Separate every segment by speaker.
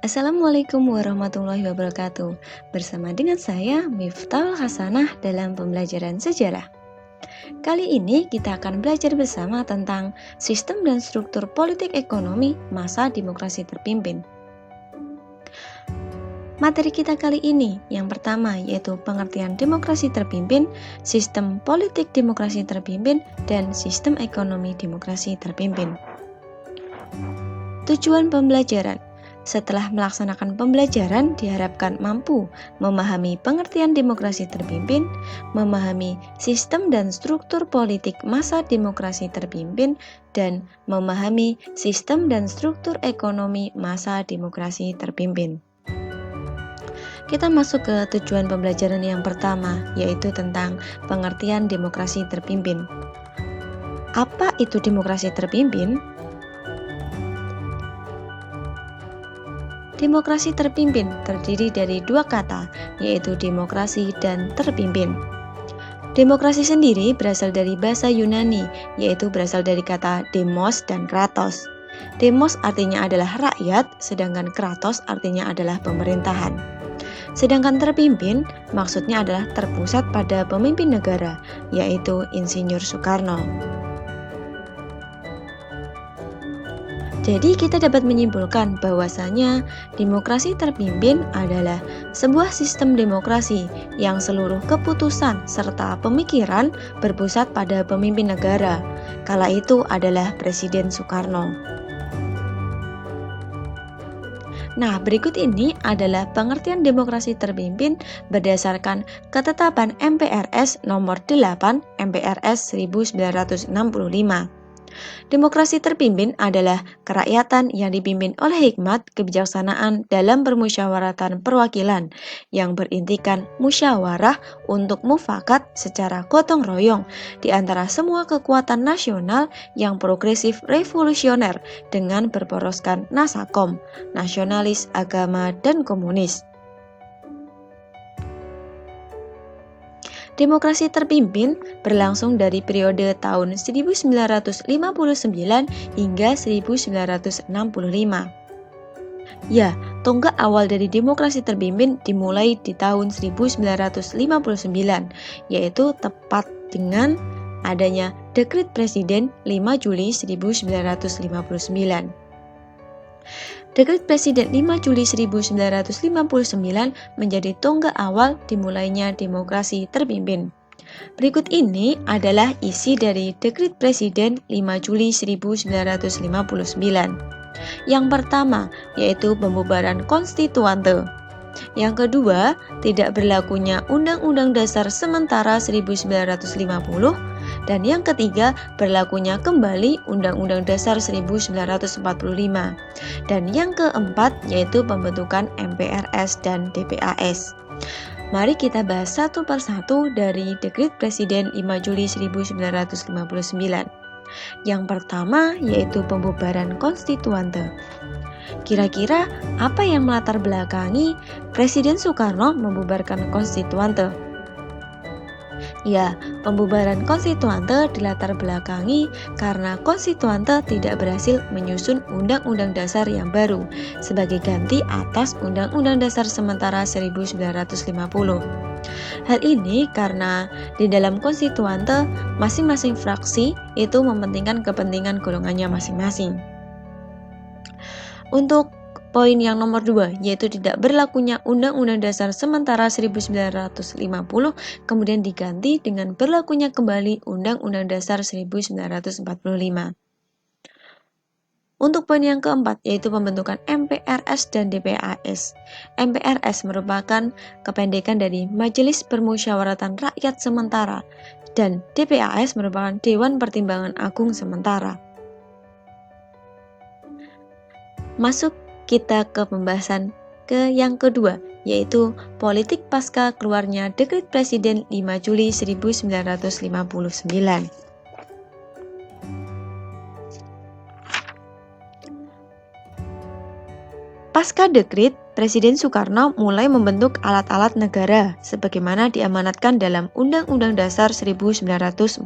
Speaker 1: Assalamualaikum warahmatullahi wabarakatuh. Bersama dengan saya Miftahul Hasanah dalam pembelajaran sejarah. Kali ini kita akan belajar bersama tentang sistem dan struktur politik ekonomi masa demokrasi terpimpin. Materi kita kali ini yang pertama yaitu pengertian demokrasi terpimpin, sistem politik demokrasi terpimpin, dan sistem ekonomi demokrasi terpimpin. Tujuan pembelajaran. Setelah melaksanakan pembelajaran, diharapkan mampu memahami pengertian demokrasi terpimpin, memahami sistem dan struktur politik masa demokrasi terpimpin, dan memahami sistem dan struktur ekonomi masa demokrasi terpimpin. Kita masuk ke tujuan pembelajaran yang pertama, yaitu tentang pengertian demokrasi terpimpin. Apa itu demokrasi terpimpin? Demokrasi terpimpin terdiri dari dua kata, yaitu demokrasi dan terpimpin. Demokrasi sendiri berasal dari bahasa Yunani, yaitu berasal dari kata demos dan kratos. Demos artinya adalah rakyat, sedangkan kratos artinya adalah pemerintahan. Sedangkan terpimpin maksudnya adalah terpusat pada pemimpin negara, yaitu Insinyur Soekarno. Jadi kita dapat menyimpulkan bahwasanya demokrasi terpimpin adalah sebuah sistem demokrasi yang seluruh keputusan serta pemikiran berpusat pada pemimpin negara. Kala itu adalah Presiden Soekarno. Nah, berikut ini adalah pengertian demokrasi terpimpin berdasarkan ketetapan MPRS nomor 8 MPRS 1965. Demokrasi terpimpin adalah kerakyatan yang dipimpin oleh hikmat kebijaksanaan dalam permusyawaratan perwakilan yang berintikan musyawarah untuk mufakat secara gotong royong di antara semua kekuatan nasional yang progresif revolusioner dengan berporoskan nasakom, nasionalis, agama, dan komunis. Demokrasi terpimpin berlangsung dari periode tahun 1959 hingga 1965. Ya, tonggak awal dari demokrasi terpimpin dimulai di tahun 1959, yaitu tepat dengan adanya Dekret Presiden 5 Juli 1959. Dekret Presiden 5 Juli 1959 menjadi tonggak awal dimulainya demokrasi terpimpin. Berikut ini adalah isi dari Dekret Presiden 5 Juli 1959. Yang pertama, yaitu pembubaran konstituante. Yang kedua, tidak berlakunya Undang-Undang Dasar Sementara 1950. Dan yang ketiga, berlakunya kembali Undang-Undang Dasar 1945. Dan yang keempat, yaitu pembentukan MPRS dan DPAS. Mari kita bahas satu persatu dari Dekret Presiden 5 Juli 1959. Yang pertama, yaitu pembubaran konstituante. Kira-kira apa yang melatar belakangi Presiden Soekarno membubarkan konstituante? Ya, pembubaran konstituante dilatar belakangi karena konstituante tidak berhasil menyusun Undang-Undang Dasar yang baru sebagai ganti atas Undang-Undang Dasar Sementara 1950. Hal ini karena di dalam konstituante masing-masing fraksi itu mementingkan kepentingan golongannya masing-masing. Untuk poin yang nomor 2, yaitu tidak berlakunya Undang-Undang Dasar Sementara 1950, kemudian diganti dengan berlakunya kembali Undang-Undang Dasar 1945. Untuk poin yang keempat, yaitu pembentukan MPRS dan DPAS. MPRS merupakan kependekan dari Majelis Permusyawaratan Rakyat Sementara, dan DPAS merupakan Dewan Pertimbangan Agung Sementara. Masuk kita ke pembahasan yang kedua, yaitu politik pasca keluarnya Dekret Presiden 5 Juli 1959. Pasca dekret, Presiden Soekarno mulai membentuk alat-alat negara sebagaimana diamanatkan dalam Undang-Undang Dasar 1945.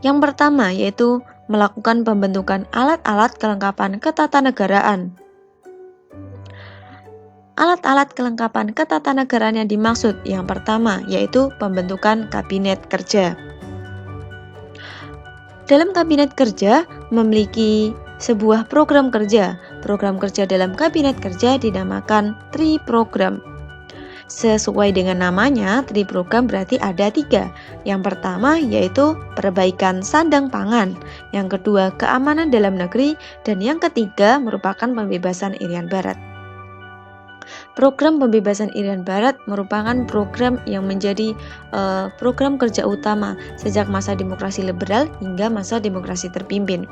Speaker 1: Yang pertama yaitu melakukan pembentukan alat-alat kelengkapan ketatanegaraan. Alat-alat kelengkapan ketatanegaraan yang dimaksud yang pertama yaitu pembentukan kabinet kerja. Dalam kabinet kerja memiliki sebuah program kerja. Program kerja dalam kabinet kerja dinamakan tri program. Sesuai dengan namanya, tri program berarti ada 3. Yang pertama yaitu perbaikan sandang pangan, yang kedua keamanan dalam negeri, dan yang ketiga merupakan pembebasan Irian Barat. Program pembebasan Irian Barat merupakan program yang menjadi program kerja utama sejak masa demokrasi liberal hingga masa demokrasi terpimpin.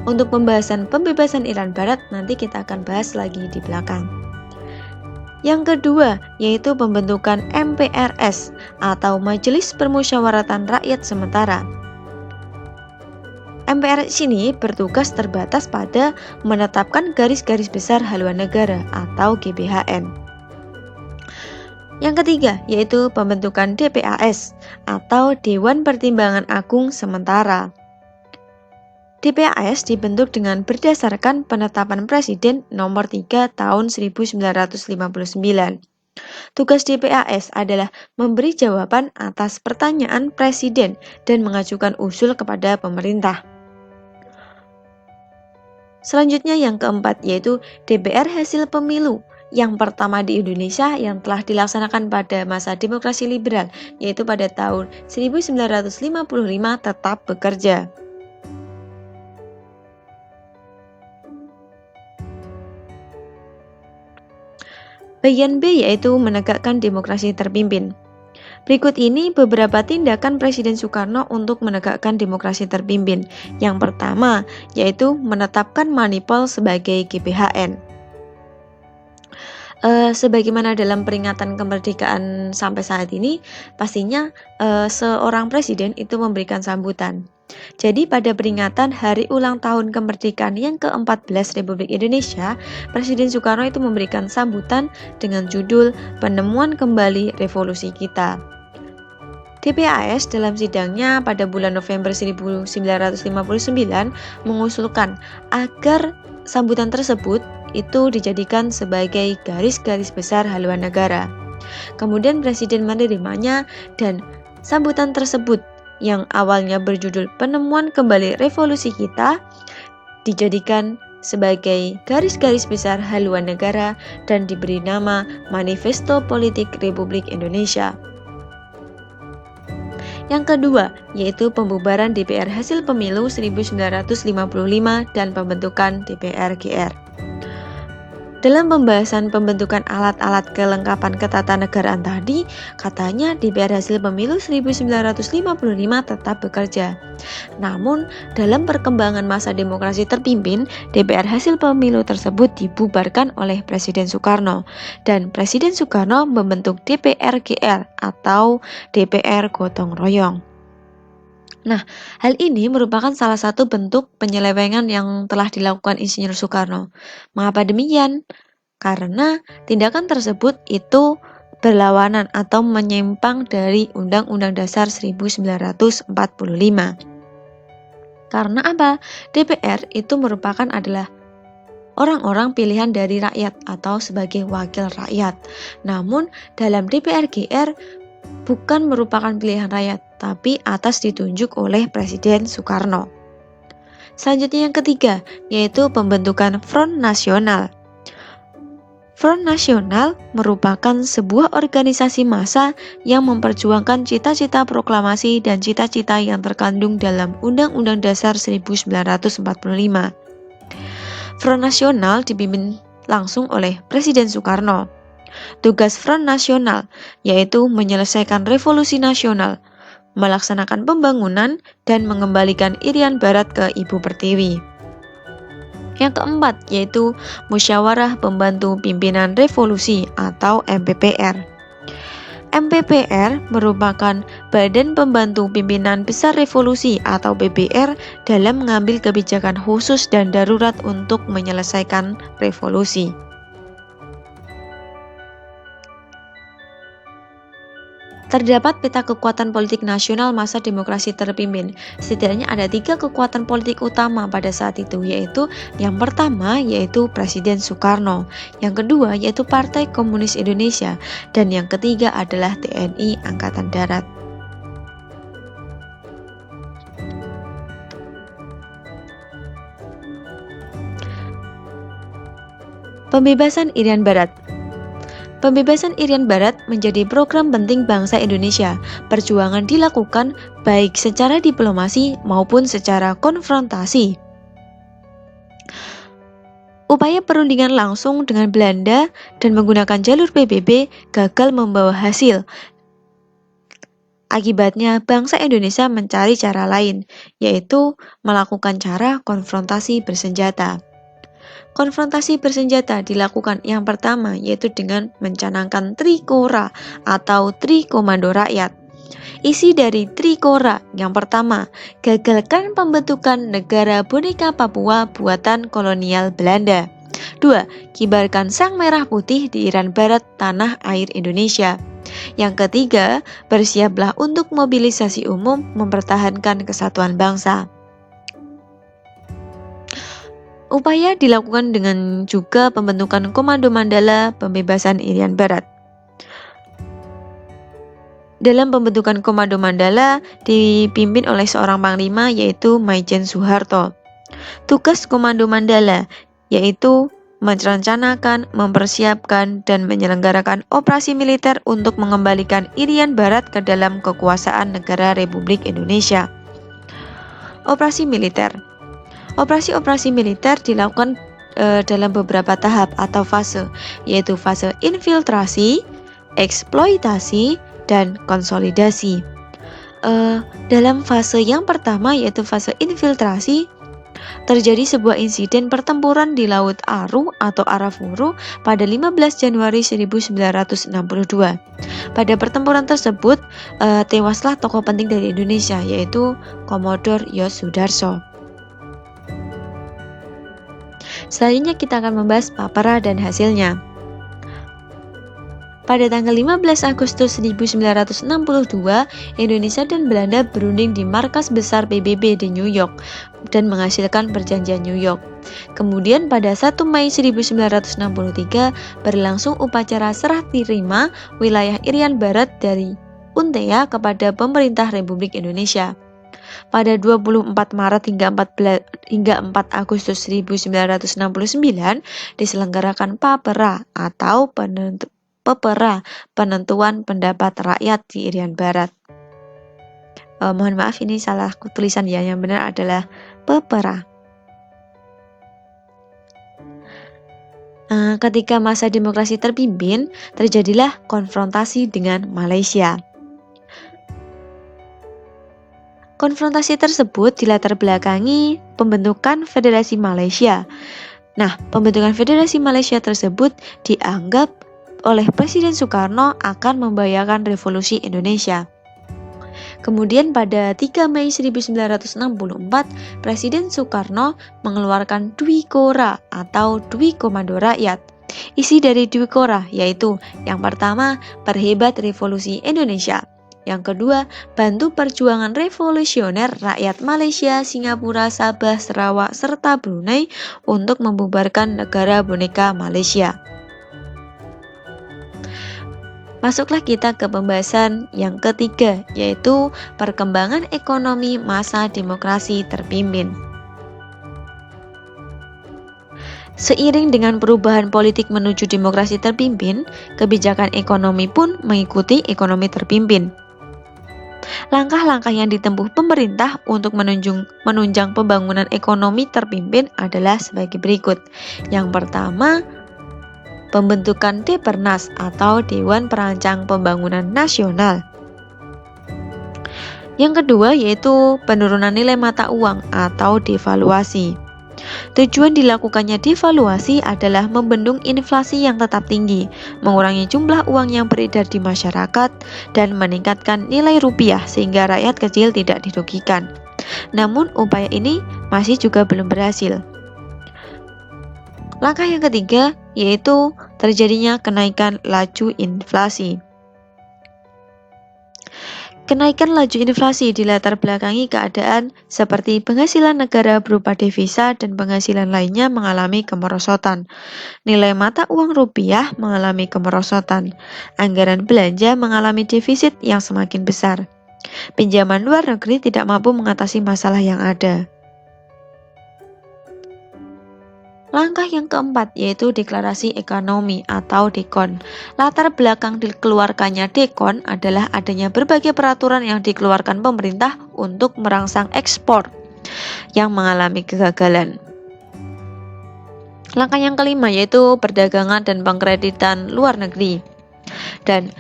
Speaker 1: Untuk pembahasan pembebasan Irian Barat nanti kita akan bahas lagi di belakang. Yang kedua yaitu pembentukan MPRS atau Majelis Permusyawaratan Rakyat Sementara. MPRS ini bertugas terbatas pada menetapkan garis-garis besar haluan negara atau GBHN. Yang ketiga yaitu pembentukan DPAS atau Dewan Pertimbangan Agung Sementara. DPAS dibentuk dengan berdasarkan penetapan Presiden nomor 3 tahun 1959. Tugas DPAS adalah memberi jawaban atas pertanyaan Presiden dan mengajukan usul kepada pemerintah. Selanjutnya yang keempat yaitu DPR hasil pemilu yang pertama di Indonesia yang telah dilaksanakan pada masa demokrasi liberal yaitu pada tahun 1955 tetap bekerja. Bagian B yaitu menegakkan demokrasi terpimpin. Berikut ini beberapa tindakan Presiden Soekarno untuk menegakkan demokrasi terpimpin. Yang pertama yaitu menetapkan Manipol sebagai GBHN. Sebagaimana dalam peringatan kemerdekaan sampai saat ini, pastinya seorang presiden itu memberikan sambutan. Jadi pada peringatan hari ulang tahun kemerdekaan yang ke-14 Republik Indonesia, Presiden Soekarno itu memberikan sambutan dengan judul Penemuan Kembali Revolusi Kita. DPAS dalam sidangnya pada bulan November 1959 mengusulkan agar sambutan tersebut itu dijadikan sebagai garis-garis besar haluan negara. Kemudian Presiden menerimanya dan sambutan tersebut yang awalnya berjudul Penemuan Kembali Revolusi Kita dijadikan sebagai garis-garis besar haluan negara dan diberi nama Manifesto Politik Republik Indonesia. Yang kedua yaitu pembubaran DPR hasil pemilu 1955 dan pembentukan DPR GR. Dalam pembahasan pembentukan alat-alat kelengkapan ketatanegaraan tadi, katanya DPR hasil pemilu 1955 tetap bekerja. Namun, dalam perkembangan masa demokrasi terpimpin, DPR hasil pemilu tersebut dibubarkan oleh Presiden Soekarno, dan Presiden Soekarno membentuk DPR GR atau DPR Gotong Royong. Nah, hal ini merupakan salah satu bentuk penyelewengan yang telah dilakukan Insinyur Soekarno. Mengapa demikian? Karena tindakan tersebut itu berlawanan atau menyimpang dari Undang-Undang Dasar 1945. Karena apa? DPR itu merupakan adalah orang-orang pilihan dari rakyat atau sebagai wakil rakyat. Namun, dalam DPR GR bukan merupakan pilihan rakyat, tapi atas ditunjuk oleh Presiden Soekarno. Selanjutnya yang ketiga, yaitu pembentukan Front Nasional. Front Nasional merupakan sebuah organisasi massa yang memperjuangkan cita-cita proklamasi dan cita-cita yang terkandung dalam Undang-Undang Dasar 1945. Front Nasional dipimpin langsung oleh Presiden Soekarno. Tugas Front Nasional yaitu menyelesaikan revolusi nasional, melaksanakan pembangunan, dan mengembalikan Irian Barat ke Ibu Pertiwi. Yang keempat yaitu Musyawarah Pembantu Pimpinan Revolusi atau MPPR. MPPR merupakan Badan Pembantu Pimpinan Besar Revolusi atau BPR dalam mengambil kebijakan khusus dan darurat untuk menyelesaikan revolusi. Terdapat peta kekuatan politik nasional masa demokrasi terpimpin. Setidaknya ada 3 kekuatan politik utama pada saat itu, yaitu yang pertama yaitu Presiden Soekarno, yang kedua yaitu Partai Komunis Indonesia, dan yang ketiga adalah TNI Angkatan Darat. Pembebasan Irian Barat. Pembebasan Irian Barat menjadi program penting bangsa Indonesia. Perjuangan dilakukan baik secara diplomasi maupun secara konfrontasi. Upaya perundingan langsung dengan Belanda dan menggunakan jalur PBB gagal membawa hasil. Akibatnya, bangsa Indonesia mencari cara lain, yaitu melakukan cara konfrontasi bersenjata. Konfrontasi bersenjata dilakukan yang pertama yaitu dengan mencanangkan Trikora atau Trikomando Rakyat. Isi dari Trikora yang pertama, gagalkan pembentukan negara boneka Papua buatan kolonial Belanda. 2. Kibarkan sang merah putih di Irian Barat tanah air Indonesia. Yang ketiga, bersiaplah untuk mobilisasi umum mempertahankan kesatuan bangsa. Upaya dilakukan dengan juga pembentukan Komando Mandala Pembebasan Irian Barat. Dalam pembentukan Komando Mandala dipimpin oleh seorang panglima yaitu Maijen Soeharto. Tugas Komando Mandala yaitu merencanakan, mempersiapkan, dan menyelenggarakan operasi militer untuk mengembalikan Irian Barat ke dalam kekuasaan negara Republik Indonesia. Operasi militer. Operasi-operasi militer dilakukan dalam beberapa tahap atau fase, yaitu fase infiltrasi, eksploitasi, dan konsolidasi. Dalam fase yang pertama yaitu fase infiltrasi, terjadi sebuah insiden pertempuran di Laut Aru atau Arafuru pada 15 Januari 1962. Pada pertempuran tersebut, tewaslah tokoh penting dari Indonesia yaitu Komodor Yos Sudarso. Selanjutnya kita akan membahas Papera dan hasilnya. Pada tanggal 15 Agustus 1962, Indonesia dan Belanda berunding di markas besar PBB di New York dan menghasilkan perjanjian New York. Kemudian pada 1 Mei 1963 berlangsung upacara serah terima wilayah Irian Barat dari UNTEA kepada pemerintah Republik Indonesia. Pada 24 Maret hingga 4 Agustus 1969 diselenggarakan Papera atau penentuan pendapat rakyat di Irian Barat. Mohon maaf ini salah tulisan ya, yang benar adalah Papera. Ketika masa demokrasi terpimpin, terjadilah konfrontasi dengan Malaysia. Konfrontasi tersebut dilatar belakangi pembentukan Federasi Malaysia. Nah, pembentukan Federasi Malaysia tersebut dianggap oleh Presiden Soekarno akan membahayakan revolusi Indonesia. Kemudian pada 3 Mei 1964, Presiden Soekarno mengeluarkan Dwikora atau Dwi Komando Rakyat. Isi dari Dwikora yaitu yang pertama, perhebat revolusi Indonesia. Yang kedua, bantu perjuangan revolusioner rakyat Malaysia, Singapura, Sabah, Sarawak, serta Brunei untuk membubarkan negara boneka Malaysia. Masuklah kita ke pembahasan yang ketiga, yaitu perkembangan ekonomi masa demokrasi terpimpin. Seiring dengan perubahan politik menuju demokrasi terpimpin, kebijakan ekonomi pun mengikuti ekonomi terpimpin. Langkah-langkah yang ditempuh pemerintah untuk menunjang pembangunan ekonomi terpimpin adalah sebagai berikut. Yang pertama, pembentukan Depernas atau Dewan Perancang Pembangunan Nasional. Yang kedua yaitu penurunan nilai mata uang atau devaluasi. Tujuan dilakukannya devaluasi adalah membendung inflasi yang tetap tinggi, mengurangi jumlah uang yang beredar di masyarakat, dan meningkatkan nilai rupiah sehingga rakyat kecil tidak dirugikan. Namun upaya ini masih juga belum berhasil. Langkah yang ketiga yaitu terjadinya kenaikan laju inflasi. Kenaikan laju inflasi dilatar belakangi keadaan seperti penghasilan negara berupa devisa dan penghasilan lainnya mengalami kemerosotan. Nilai mata uang rupiah mengalami kemerosotan. Anggaran belanja mengalami defisit yang semakin besar. Pinjaman luar negeri tidak mampu mengatasi masalah yang ada. Langkah yang keempat yaitu deklarasi ekonomi atau DEKON. Latar belakang dikeluarkannya DEKON adalah adanya berbagai peraturan yang dikeluarkan pemerintah untuk merangsang ekspor yang mengalami kegagalan. Langkah yang kelima yaitu perdagangan dan pengkreditan luar negeri. Dan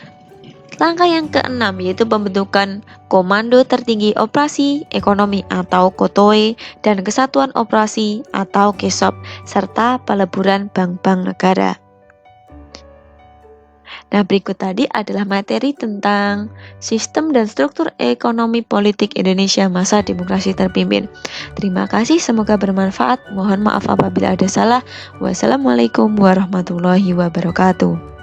Speaker 1: langkah yang keenam yaitu pembentukan Komando Tertinggi Operasi Ekonomi atau KOTOE dan Kesatuan Operasi atau KESOP serta peleburan bank-bank negara. Nah, berikut tadi adalah materi tentang sistem dan struktur ekonomi politik Indonesia masa demokrasi terpimpin. Terima kasih, semoga bermanfaat. Mohon maaf apabila ada salah. Wassalamualaikum warahmatullahi wabarakatuh.